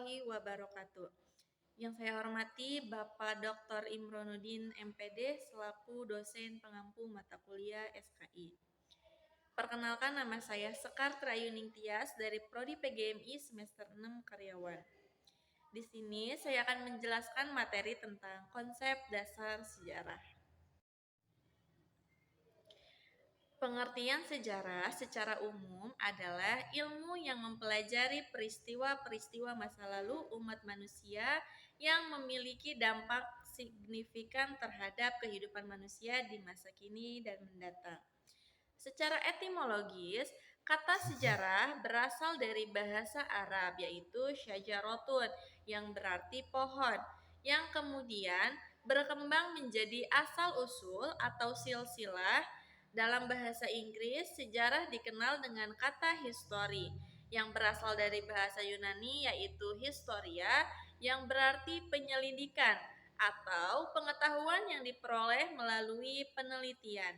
warahmatullahi wabarakatuh. Yang saya hormati Bapak Dr. Imronuddin MPD selaku dosen pengampu mata kuliah SKI. Perkenalkan, nama saya Sekar Trayuning Tias dari Prodi PGMI semester 6 Karyawan. Di sini saya akan menjelaskan materi tentang konsep dasar sejarah. Pengertian sejarah secara umum adalah ilmu yang mempelajari peristiwa-peristiwa masa lalu umat manusia yang memiliki dampak signifikan terhadap kehidupan manusia di masa kini dan mendatang. Secara etimologis, kata sejarah berasal dari bahasa Arab yaitu syajarotun yang berarti pohon, yang kemudian berkembang menjadi asal-usul atau silsilah. Dalam bahasa Inggris, sejarah dikenal dengan kata history yang berasal dari bahasa Yunani yaitu historia yang berarti penyelidikan atau pengetahuan yang diperoleh melalui penelitian.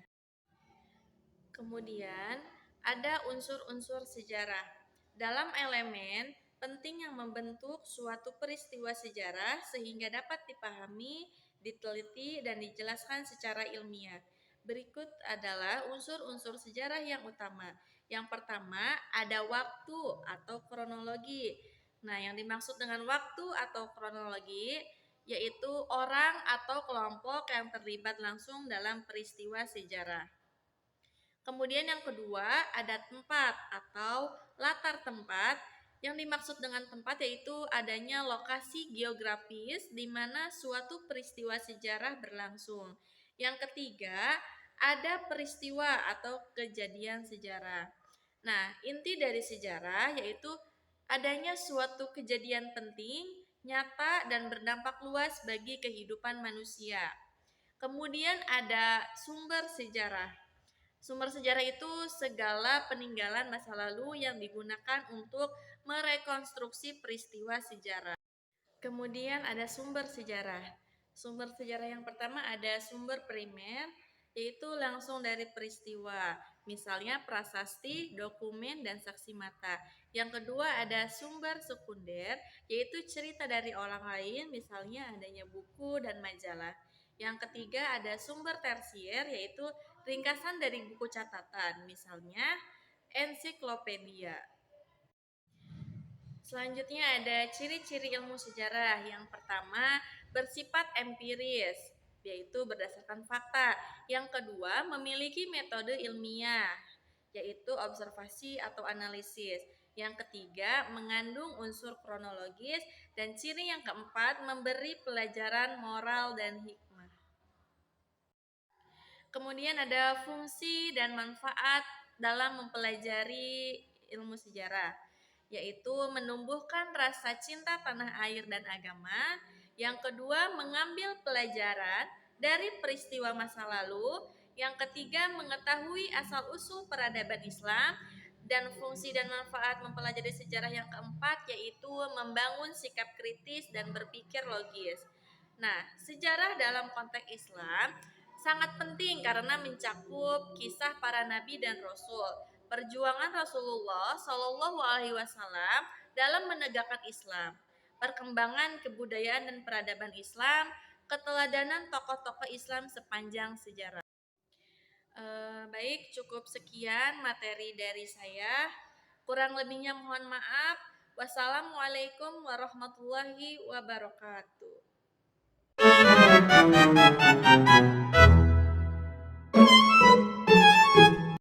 Kemudian ada unsur-unsur sejarah. Dalam elemen penting yang membentuk suatu peristiwa sejarah sehingga dapat dipahami, diteliti, dan dijelaskan secara ilmiah. Berikut adalah unsur-unsur sejarah yang utama. Yang pertama ada waktu atau kronologi. Nah, yang dimaksud dengan waktu atau kronologi yaitu orang atau kelompok yang terlibat langsung dalam peristiwa sejarah. Kemudian yang kedua ada tempat atau latar tempat. Yang dimaksud dengan tempat yaitu adanya lokasi geografis di mana suatu peristiwa sejarah berlangsung. Yang ketiga ada peristiwa atau kejadian sejarah. Nah, inti dari sejarah yaitu adanya suatu kejadian penting, nyata, dan berdampak luas bagi kehidupan manusia. Kemudian ada sumber sejarah. Sumber sejarah itu segala peninggalan masa lalu yang digunakan untuk merekonstruksi peristiwa sejarah. Kemudian ada sumber sejarah. Sumber sejarah yang pertama ada sumber primer, yaitu langsung dari peristiwa, misalnya prasasti, dokumen, dan saksi mata. Yang kedua ada sumber sekunder, yaitu cerita dari orang lain, misalnya adanya buku dan majalah. Yang ketiga ada sumber tersier, yaitu ringkasan dari buku catatan, misalnya ensiklopedia. Selanjutnya ada ciri-ciri ilmu sejarah. Yang pertama, bersifat empiris, yaitu berdasarkan fakta. Yang kedua, memiliki metode ilmiah, yaitu observasi atau analisis. Yang ketiga, mengandung unsur kronologis. Dan ciri yang keempat, memberi pelajaran moral dan hikmah. Kemudian ada fungsi dan manfaat dalam mempelajari ilmu sejarah, yaitu menumbuhkan rasa cinta tanah air dan agama. Yang kedua, mengambil pelajaran dari peristiwa masa lalu. Yang ketiga, mengetahui asal-usul peradaban Islam. Dan fungsi dan manfaat mempelajari sejarah yang keempat yaitu membangun sikap kritis dan berpikir logis. Nah, sejarah dalam konteks Islam sangat penting karena mencakup kisah para nabi dan rasul, perjuangan Rasulullah Shallallahu Alaihi Wasallam dalam menegakkan Islam, perkembangan kebudayaan dan peradaban Islam, keteladanan tokoh-tokoh Islam sepanjang sejarah. Baik, cukup sekian materi dari saya. Kurang lebihnya mohon maaf. Wassalamualaikum warahmatullahi wabarakatuh.